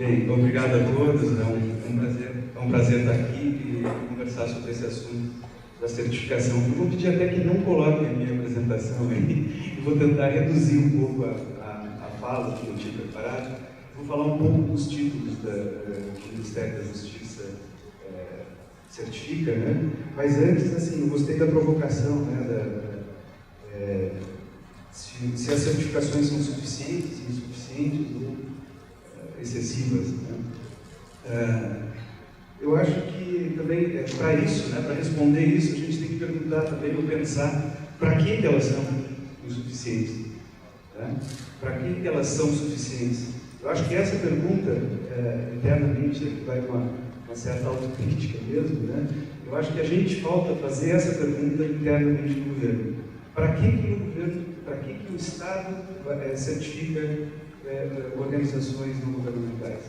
Bem, obrigado a todos. É um prazer estar aqui e conversar sobre esse assunto da certificação. Eu vou pedir até que não coloquem a minha apresentação aí e vou tentar reduzir um pouco a fala que eu tinha preparado. Vou falar um pouco dos títulos que o Ministério da Justiça certifica, né? Mas antes, assim, eu gostei da provocação, né? Se as certificações são suficientes, insuficientes ou excessivas, né? Eu acho que também, para isso, né, para responder isso, a gente tem que perguntar também, ou pensar, para que elas são insuficientes? Né? Para que elas são suficientes? Eu acho que essa pergunta, internamente, vai com uma certa autocrítica mesmo, né? Eu acho que a gente falta fazer essa pergunta internamente no governo. Para que o governo, para que o Estado certifica organizações não governamentais?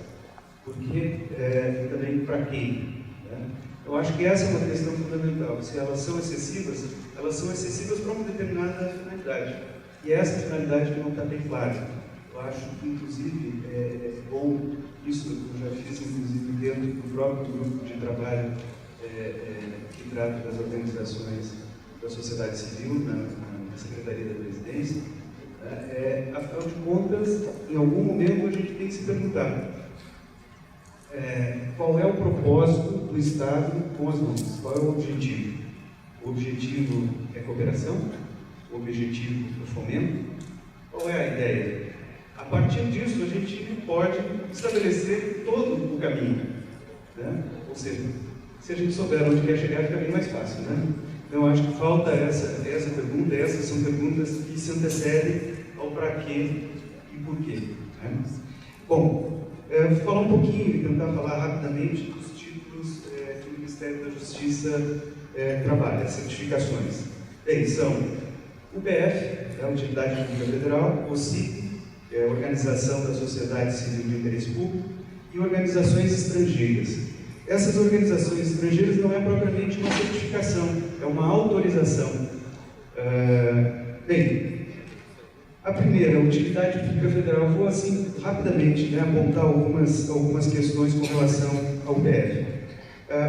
Porque, e também para quem? Né? Eu acho que essa é uma questão fundamental. Se elas são excessivas para uma determinada finalidade. E essa finalidade que não está bem clara. Eu acho que, inclusive, é bom, isso eu já fiz, inclusive, dentro do próprio grupo de trabalho que trata das organizações da sociedade civil, na Secretaria da Presidência. Afinal de contas, em algum momento a gente tem que se perguntar qual é o propósito do Estado com as mãos, qual é o objetivo? O objetivo é cooperação? O objetivo é fomento? Qual é a ideia? A partir disso, a gente pode estabelecer todo o caminho, né? Ou seja, se a gente souber onde quer chegar, fica bem mais fácil, né? Então, acho que falta essa pergunta. Essas são perguntas que se antecedem ao para quê e por quê, né? Bom, vou falar um pouquinho e tentar falar rapidamente dos títulos que o Ministério da Justiça trabalha, certificações. Bem, são UPF, a Utilidade Pública Federal, OCIP, Organização da Sociedade Civil de Interesse Público, e organizações estrangeiras. Essas organizações estrangeiras não é propriamente uma certificação, é uma autorização. Bem, a primeira, a Utilidade Pública Federal, vou assim rapidamente, né, apontar algumas questões com relação ao UPF.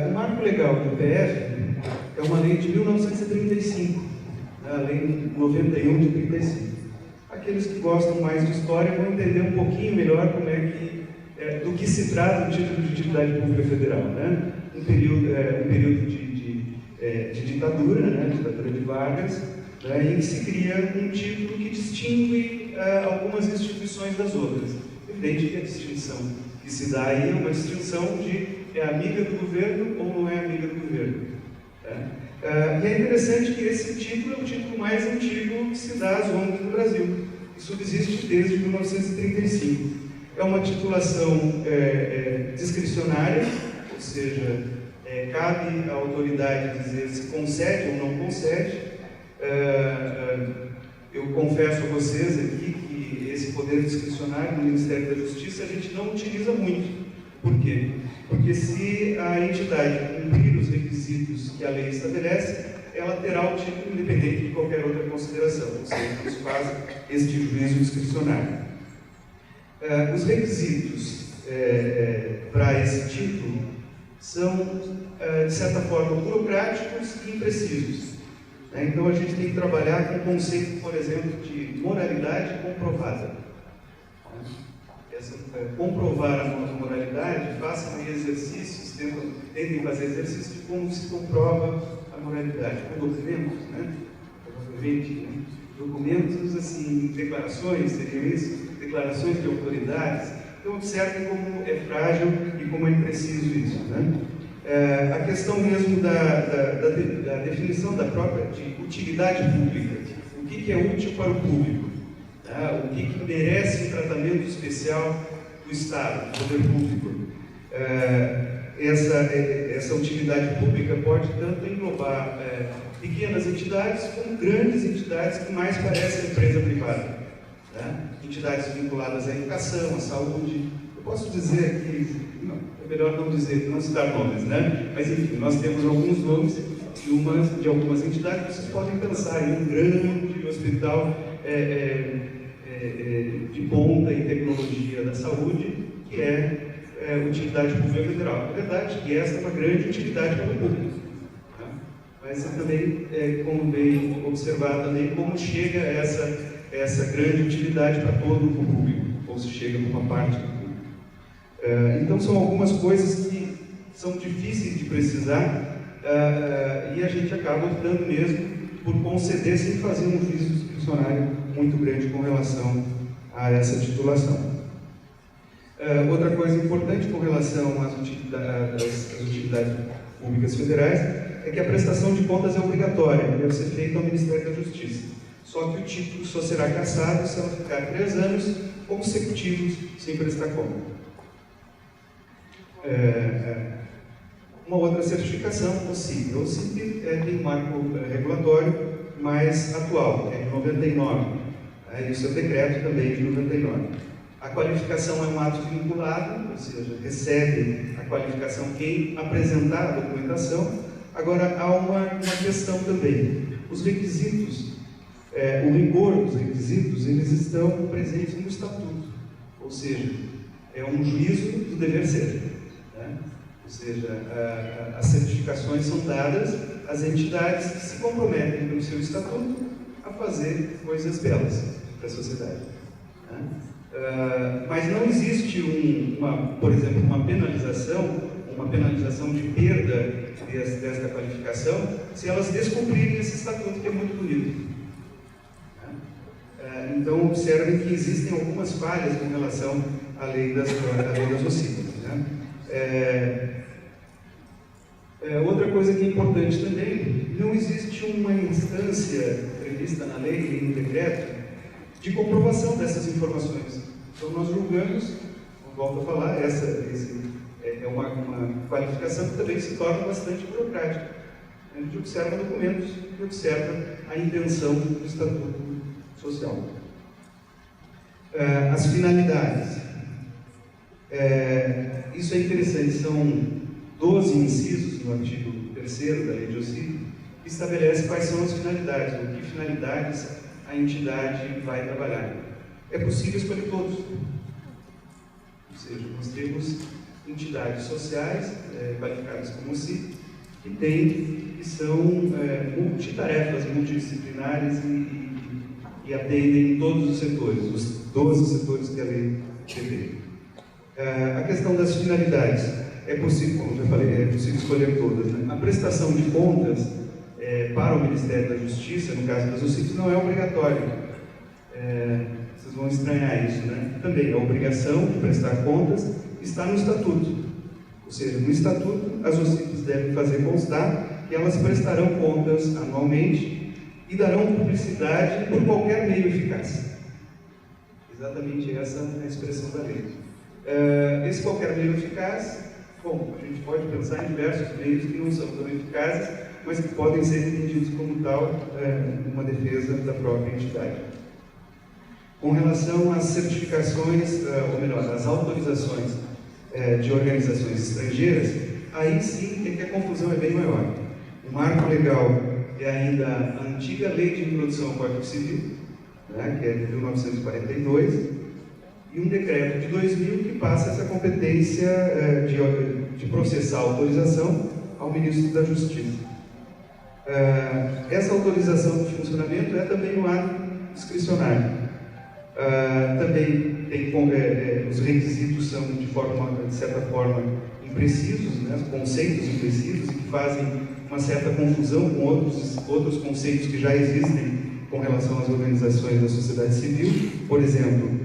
O marco legal do UPF é uma lei de 1935, né, a lei 91 de 35. Aqueles que gostam mais de história vão entender um pouquinho melhor como do que se trata o título de Utilidade Pública Federal, né? Um período de ditadura, né? Ditadura de Vargas, né? Em que se cria um título que distingue algumas instituições das outras. Evidente que a distinção que se dá aí é uma distinção de amiga do governo ou não é amiga do governo. Né? E é interessante que esse título é o título mais antigo que se dá às ONGs no Brasil. E subsiste desde 1935. É uma titulação discricionária, ou seja, cabe à autoridade dizer se concede ou não concede. Eu confesso a vocês aqui que esse poder discricionário no Ministério da Justiça a gente não utiliza muito. Por quê? Porque se a entidade cumprir os requisitos que a lei estabelece, ela terá o título independente de qualquer outra consideração, ou seja, isso faz este juízo discricionário. Os requisitos para esse título são, de certa forma, burocráticos e imprecisos. Então, a gente tem que trabalhar com o conceito, por exemplo, de moralidade comprovada. Comprovar a moralidade, façam aí exercícios, tentem fazer exercícios de como se comprova a moralidade, com documentos, né? Provavelmente, né? Documentos, assim, declarações, seriam isso? Declarações de autoridades. Então, observem como é frágil e como é impreciso isso, né? A questão mesmo da definição da própria de utilidade pública. O que é útil para o público? O que merece um tratamento especial do Estado, do poder público? Essa utilidade pública pode tanto englobar pequenas entidades como grandes entidades que mais parecem empresa privada. Né? Entidades vinculadas à educação, à saúde. Eu posso dizer aqui, é melhor não dizer, não citar nomes, né? Mas enfim, nós temos alguns nomes de algumas entidades. Vocês podem pensar em um grande hospital de ponta em tecnologia da saúde, que é utilidade pública federal. É verdade que esta é uma grande utilidade para o público, tá? Mas também convém observar também como chega essa grande utilidade para todo o público, ou se chega para uma parte do público. Então são algumas coisas que são difíceis de precisar e a gente acaba optando mesmo por conceder sem fazer um juízo discricionário muito grande com relação a essa titulação. Outra coisa importante com relação às utilidades públicas federais é que a prestação de contas é obrigatória, deve ser feita ao Ministério da Justiça. Só que o título só será cassado se ela ficar 3 anos consecutivos sem prestar conta. Uma outra certificação, o CIP. O CIP tem um marco regulatório mais atual, que é de 99. E o seu decreto também de 99. A qualificação é um ato vinculado, ou seja, recebe a qualificação quem apresentar a documentação. Agora, há uma questão também. Os requisitos, o rigor dos requisitos, eles estão presentes no Estatuto. Ou seja, é um juízo do dever ser. Né? Ou seja, as certificações são dadas às entidades que se comprometem pelo seu Estatuto a fazer coisas belas para a sociedade. Né? Mas não existe, por exemplo, uma penalização de perda desta qualificação se elas descumprirem esse estatuto, que é muito bonito. Então, observem que existem algumas falhas com relação à lei das OCIPs. Outra coisa que é importante também, não existe uma instância prevista na lei e no decreto de comprovação dessas informações. Então, nós julgamos, volto a falar, essa é uma qualificação que também se torna bastante burocrática. A gente observa documentos e observa a intenção do Estatuto Social. As finalidades. Isso é interessante, são 12 incisos no artigo 3º da Lei de OCIP, que estabelece quais são as finalidades, ou que finalidades a entidade vai trabalhar. É possível escolher todos. Ou seja, nós temos entidades sociais, qualificadas como OCIP, que são multitarefas, multidisciplinares e atendem todos os setores, os 12 setores que a lei prevê. A questão das finalidades, é possível, como já falei, é possível escolher todas. Né? A prestação de contas para o Ministério da Justiça, no caso das OCIPs, não é obrigatório. Vocês vão estranhar isso, né? Também a obrigação de prestar contas está no Estatuto. Ou seja, no Estatuto, as OCIPs devem fazer constar que elas prestarão contas anualmente e darão publicidade por qualquer meio eficaz. Exatamente essa é a expressão da lei. Esse qualquer meio eficaz, bom, a gente pode pensar em diversos meios que não são tão eficazes, mas que podem ser entendidos como tal, uma defesa da própria entidade. Com relação às certificações, ou melhor, às autorizações de organizações estrangeiras, aí sim é que a confusão é bem maior. O marco legal é ainda a antiga Lei de Introdução ao Código Civil, né, que é de 1942, e um decreto de 2000 que passa essa competência de processar a autorização ao Ministro da Justiça. Essa autorização de funcionamento é também um ato discricionário. Também tem, os requisitos são de certa forma imprecisos, né, conceitos imprecisos que fazem uma certa confusão com outros conceitos que já existem com relação às organizações da sociedade civil. Por exemplo,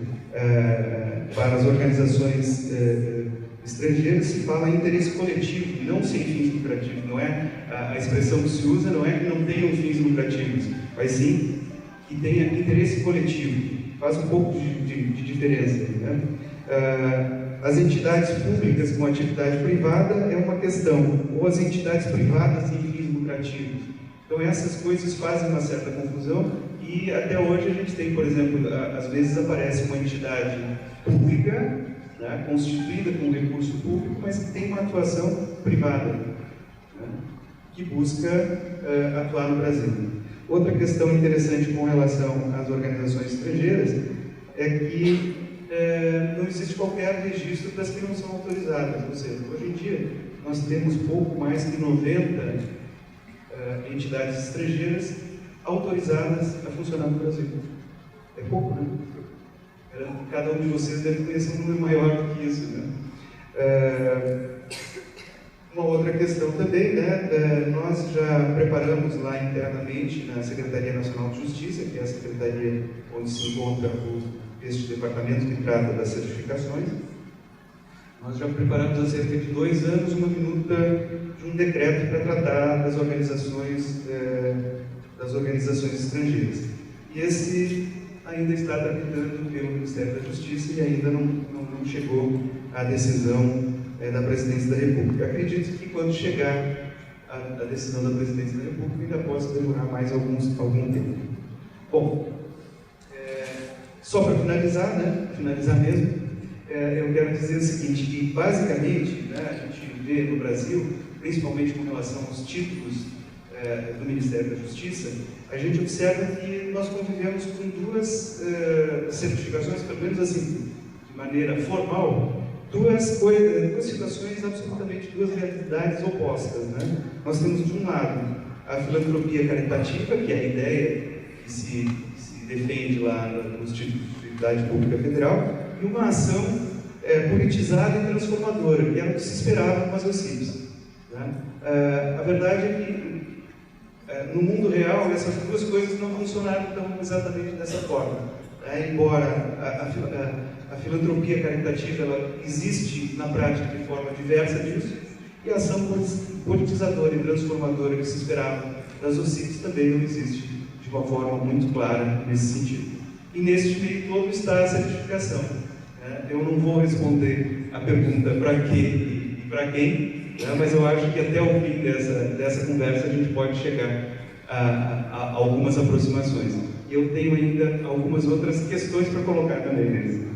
para as organizações estrangeiras se fala em interesse coletivo, não sem fins lucrativos. Não é a expressão que se usa não é que não tenham fins lucrativos, mas sim que tenha interesse coletivo. Faz um pouco de diferença. Né? As entidades públicas com atividade privada é uma questão, ou as entidades privadas sem fins lucrativos. Então essas coisas fazem uma certa confusão e até hoje a gente tem, por exemplo, às vezes aparece uma entidade pública, né, constituída com recurso público, mas que tem uma atuação privada, né, que busca atuar no Brasil. Outra questão interessante com relação às organizações estrangeiras é que não existe qualquer registro das que não são autorizadas. Ou seja, hoje em dia, nós temos pouco mais que 90 entidades estrangeiras autorizadas a funcionar no Brasil. É pouco, né? Cada um de vocês deve conhecer um número maior do que isso, né? Uma outra questão também, né? Nós já preparamos lá internamente na Secretaria Nacional de Justiça, que é a secretaria onde se encontra este departamento que trata das certificações. Nós já preparamos há cerca de 2 anos uma minuta de um decreto para tratar das organizações estrangeiras. E esse ainda está tramitando pelo Ministério da Justiça e ainda não chegou à decisão da Presidência da República. Acredito que quando chegar a decisão da Presidência da República ainda possa demorar mais algum tempo. Bom, só para finalizar, né? Finalizar mesmo, eu quero dizer o seguinte, que basicamente, né, a gente vê no Brasil, principalmente com relação aos títulos do Ministério da Justiça, a gente observa que nós convivemos com 2 certificações, pelo menos assim, de maneira formal, duas situações absolutamente, 2 realidades opostas, né? Nós temos, de um lado, a filantropia caritativa, que é a ideia que se defende lá nos títulos de utilidade pública federal, e uma ação politizada e transformadora, que era o que se esperava com as OCIPs, né? A verdade é que no mundo real, essas 2 coisas não funcionaram tão exatamente dessa forma. Embora a filantropia caritativa ela existe na prática de forma diversa disso, e a ação politizadora e transformadora que se esperava das OCIPs também não existe de uma forma muito clara nesse sentido. E nesse meio todo está a certificação. Eu não vou responder a pergunta para que e para quem, mas eu acho que até o fim dessa conversa a gente pode chegar a algumas aproximações. E eu tenho ainda algumas outras questões para colocar também nesse.